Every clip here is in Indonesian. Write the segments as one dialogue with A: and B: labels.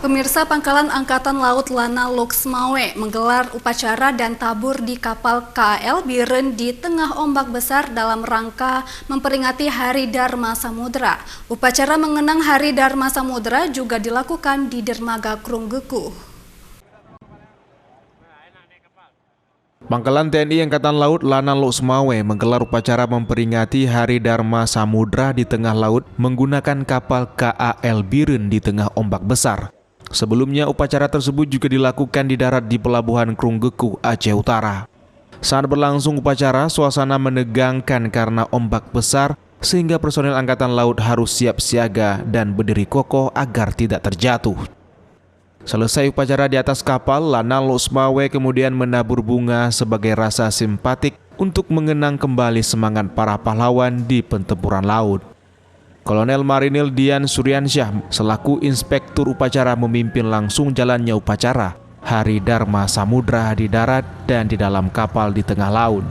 A: Pemirsa, Pangkalan Angkatan Laut Lana Loksmawe menggelar upacara dan tabur di kapal KAL Biren di tengah ombak besar dalam rangka memperingati Hari Dharma Samudra. Upacara mengenang Hari Dharma Samudra juga dilakukan di dermaga Krunggeku.
B: Pangkalan TNI Angkatan Laut Lana Loksmawe menggelar upacara memperingati Hari Dharma Samudra di tengah laut menggunakan kapal KAL Biren di tengah ombak besar. Sebelumnya, upacara tersebut juga dilakukan di darat di Pelabuhan Krunggeku, Aceh Utara. Saat berlangsung upacara, suasana menegangkan karena ombak besar sehingga personel Angkatan Laut harus siap siaga dan berdiri kokoh agar tidak terjatuh. Selesai upacara di atas kapal, Lana Loksmawe kemudian menabur bunga sebagai rasa simpatik untuk mengenang kembali semangat para pahlawan di pertempuran laut. Kolonel Marinir Dian Suryansyah selaku inspektur upacara memimpin langsung jalannya upacara Hari Dharma Samudra di darat dan di dalam kapal di tengah laut.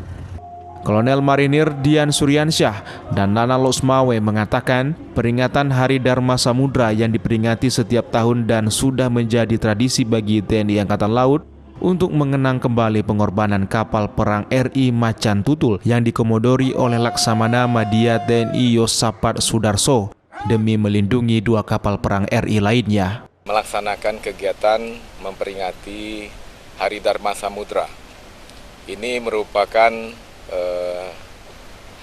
B: Kolonel Marinir Dian Suryansyah dan Lana Loksmawe mengatakan peringatan Hari Dharma Samudra yang diperingati setiap tahun dan sudah menjadi tradisi bagi TNI Angkatan Laut untuk mengenang kembali pengorbanan kapal perang RI Macan Tutul yang dikomodori oleh Laksamana Madya TNI Yosapat Sudarso demi melindungi dua kapal perang RI lainnya.
C: Melaksanakan kegiatan memperingati Hari Dharma Samudra. Ini merupakan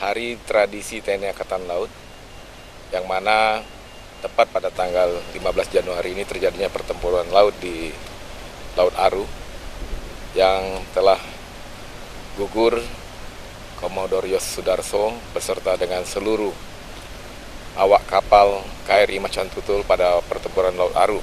C: hari tradisi TNI Angkatan Laut yang mana tepat pada tanggal 15 Januari ini terjadinya pertempuran laut di Laut Aru yang telah gugur Komodor Yos Sudarso beserta dengan seluruh awak kapal KRI Macan Tutul pada pertempuran Laut Aru.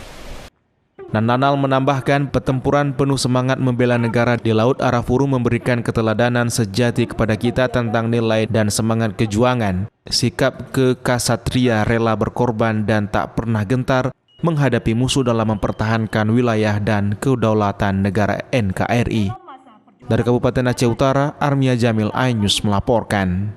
B: Nananal menambahkan pertempuran penuh semangat membela negara di Laut Arafuru memberikan keteladanan sejati kepada kita tentang nilai dan semangat kejuangan, sikap kekasatria rela berkorban dan tak pernah gentar menghadapi musuh dalam mempertahankan wilayah dan kedaulatan negara NKRI. Dari Kabupaten Aceh Utara, Armia Jamil, iNews melaporkan.